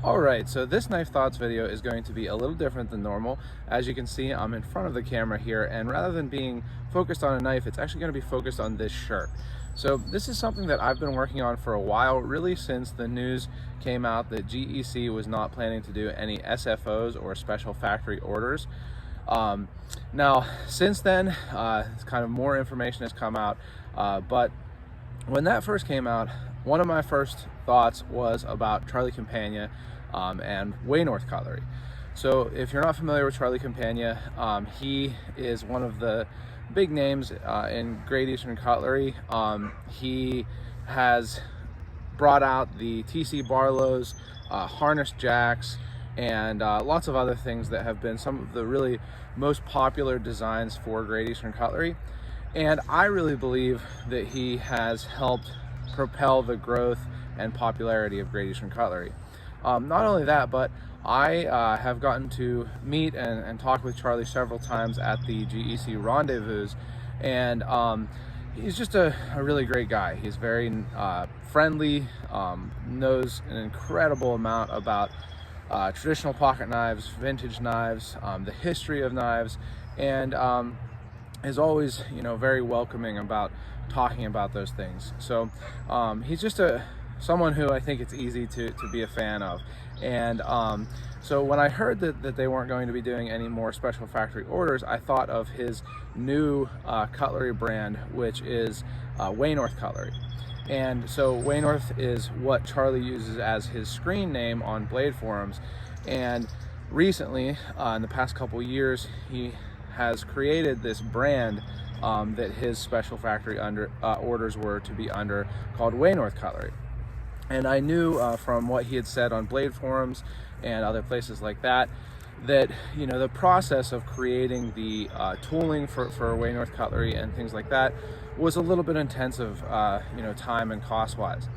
Alright, so this Knife Thoughts video is going to be a little different than normal. As you can see, I'm in front of the camera here, and rather than being focused on a knife, it's actually going to be focused on this shirt. So this is something that I've been working on for a while, really since the news came out that GEC was not planning to do any SFOs or special factory orders. Now, since then, it's kind of more information has come out, but when that first came out, one of my first thoughts was about Charlie Campagna and Waynorth Cutlery. So if you're not familiar with Charlie Campagna, he is one of the big names in Great Eastern Cutlery. He has brought out the TC Barlows, harness jacks, and lots of other things that have been some of the really most popular designs for Great Eastern Cutlery. And I really believe that he has helped propel the growth and popularity of Great Eastern Cutlery. Not only that, but I have gotten to meet and talk with Charlie several times at the GEC rendezvous, and he's just a really great guy. He's very friendly, knows an incredible amount about traditional pocket knives, vintage knives, the history of knives, and is always, very welcoming about talking about those things. So he's just someone who I think it's easy to be a fan of. And so when I heard that they weren't going to be doing any more special factory orders, I thought of his new cutlery brand, which is Waynorth Cutlery. And so Waynorth is what Charlie uses as his screen name on blade forums. And recently, in the past couple years, he has created this brand that his special factory orders were to be under, called Waynorth Cutlery. And I knew from what he had said on blade forums and other places like that, that the process of creating the tooling for Waynorth Cutlery and things like that was a little bit intensive, time and cost wise.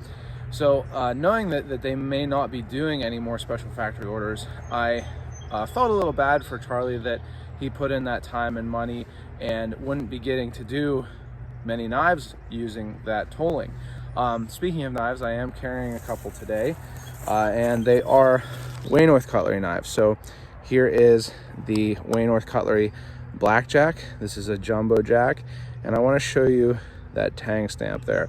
So knowing that they may not be doing any more special factory orders, I felt a little bad for Charlie that he put in that time and money and wouldn't be getting to do many knives using that tooling. Speaking of knives, I am carrying a couple today, and they are Waynorth Cutlery knives. So here is the Waynorth Cutlery Blackjack. This is a jumbo jack, and I want to show you that tang stamp there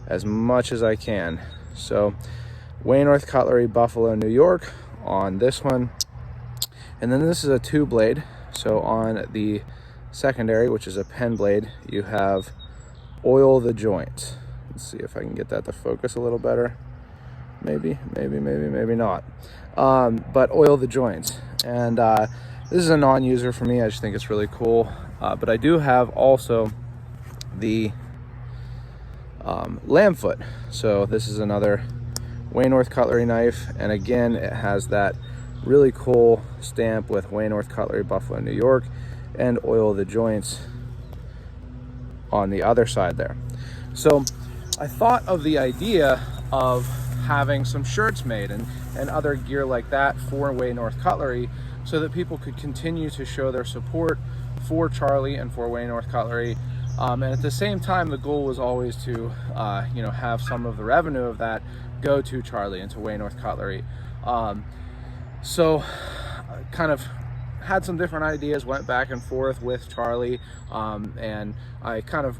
as much as I can. So Waynorth Cutlery Buffalo, New York on this one, and then this is a two blade. So on the secondary, which is a pen blade, you have oil the joints. Let's see if I can get that to focus a little better. Maybe not. But oil the joints. And this is a non-user for me. I just think it's really cool. But I do have also the lamb foot. So this is another Waynorth Cutlery knife. And again, it has that really cool stamp with Waynorth Cutlery Buffalo, New York, and oil the joints on the other side there. So I thought of the idea of having some shirts made and other gear like that for Waynorth Cutlery, so that people could continue to show their support for Charlie and for Waynorth Cutlery. And at the same time, the goal was always to have some of the revenue of that go to Charlie and to Waynorth Cutlery. So kind of had some different ideas, went back and forth with Charlie, and I kind of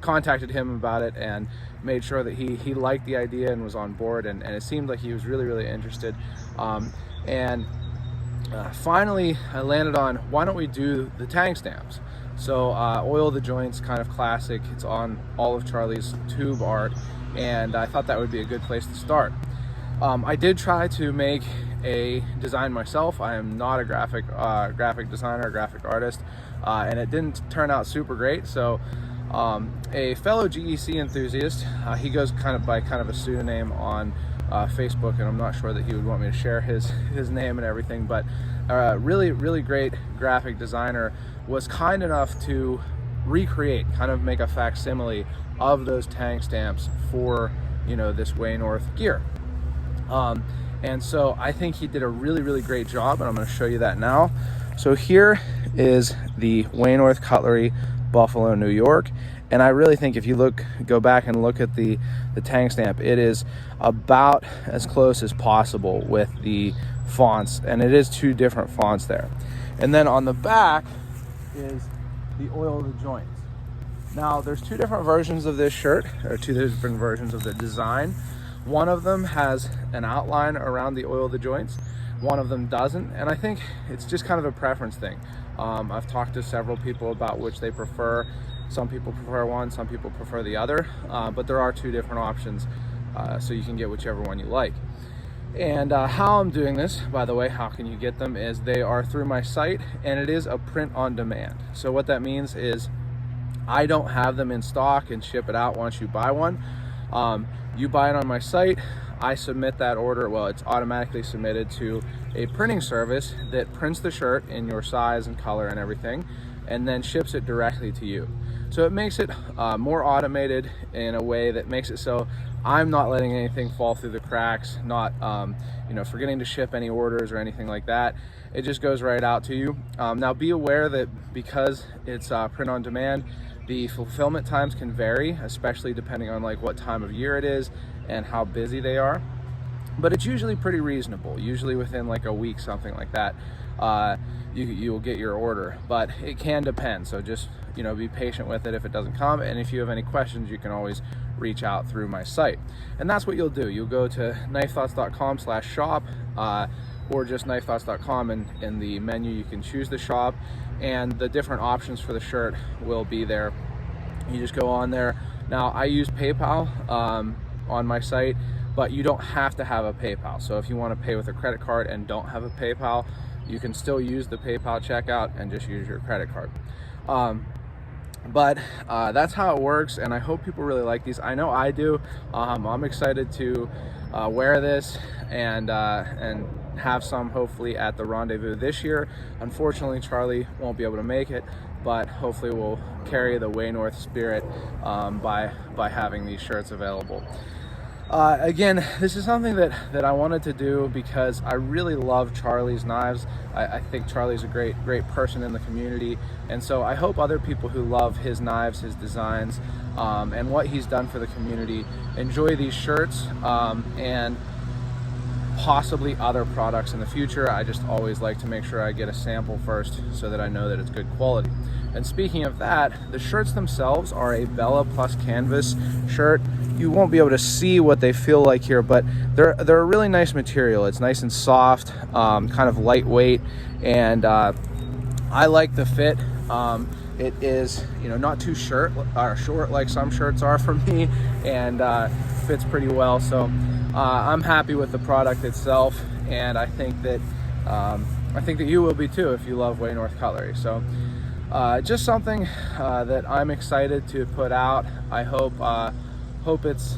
contacted him about it and made sure that he liked the idea and was on board, and it seemed like he was really interested. Finally I landed on, why don't we do the tang stamps? So oil the joints, kind of classic. It's on all of Charlie's tube art, and I thought that would be a good place to start. I did try to make a design myself. I am not a graphic designer, graphic artist, and it didn't turn out super great. So a fellow GEC enthusiast, he goes by a pseudonym on Facebook, and I'm not sure that he would want me to share his name and everything, but really great graphic designer was kind enough to recreate, kind of make a facsimile of those tang stamps for this Waynorth gear. And so I think he did a really great job, and I'm going to show you that now. So here is the Waynorth Cutlery Buffalo, New York, And I really think if you go back and look at the tank stamp, it is about as close as possible with the fonts, and it is 2 different fonts there. And then on the back is the oil of the joints. Now there's 2 different versions of this shirt, or 2 different versions of the design. One of them has an outline around the oil of the joints, one of them doesn't, and I think it's just kind of a preference thing. I've talked to several people about which they prefer. Some people prefer one, some people prefer the other, but there are 2 different options, so you can get whichever one you like. And how I'm doing this, by the way, how can you get them, is they are through my site, and it is a print on demand. So what that means is I don't have them in stock and ship it out once you buy one. You buy it on my site, I submit that order. Well, it's automatically submitted to a printing service that prints the shirt in your size and color and everything, and then ships it directly to you. So it makes it more automated in a way that makes it so I'm not letting anything fall through the cracks, not forgetting to ship any orders or anything like that. It just goes right out to you. Now be aware that because it's print on demand, the fulfillment times can vary, especially depending on like what time of year it is and how busy they are. But it's usually pretty reasonable, usually within like a week, something like that. You'll get your order, but it can depend. So just be patient with it if it doesn't come. And if you have any questions, you can always reach out through my site. And that's what you'll do. You'll go to knifethoughts.com/shop, or just knifethoughts.com, and in the menu you can choose the shop, and the different options for the shirt will be there. You just go on there. Now I use PayPal on my site, but you don't have to have a PayPal. So if you want to pay with a credit card and don't have a PayPal, you can still use the PayPal checkout and just use your credit card. But that's how it works, and I hope people really like these. I know I do. I'm excited to wear this and have some hopefully at the rendezvous this year. Unfortunately, Charlie won't be able to make it, but hopefully we'll carry the Waynorth spirit by having these shirts available. Again, this is something that I wanted to do because I really love Charlie's knives. I think Charlie's a great person in the community, and so I hope other people who love his knives, his designs, and what he's done for the community enjoy these shirts and possibly other products in the future. I just always like to make sure I get a sample first so that I know that it's good quality. And speaking of that, the shirts themselves are a Bella Plus canvas shirt. You won't be able to see what they feel like here, but they're a really nice material. It's nice and soft, kind of lightweight, and I like the fit. It is, not too short like some shirts are for me, and fits pretty well. So I'm happy with the product itself, and I think that you will be too if you love Waynorth Cutlery. So just something that I'm excited to put out. I hope it's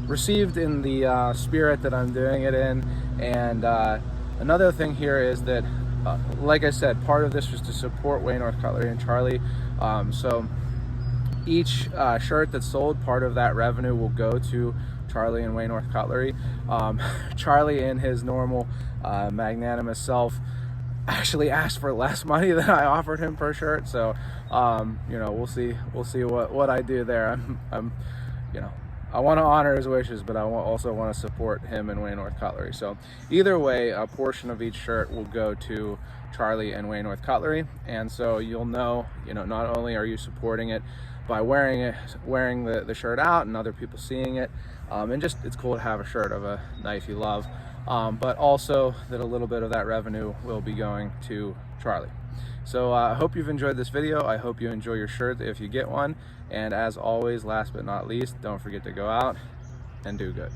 received in the spirit that I'm doing it in. And another thing here is that, like I said, part of this was to support Waynorth Cutlery and Charlie. So each shirt that's sold, part of that revenue will go to Charlie and Waynorth Cutlery. Charlie, in his normal magnanimous self, actually asked for less money than I offered him per shirt. So we'll see what I do there. I want to honor his wishes, but I also want to support him and Waynorth Cutlery. So either way, a portion of each shirt will go to Charlie and Waynorth Cutlery, and so you'll know, not only are you supporting it by wearing the shirt out and other people seeing it, and just it's cool to have a shirt of a knife you love, but also that a little bit of that revenue will be going to Charlie. So I hope you've enjoyed this video. I hope you enjoy your shirt if you get one. And as always, last but not least, don't forget to go out and do good.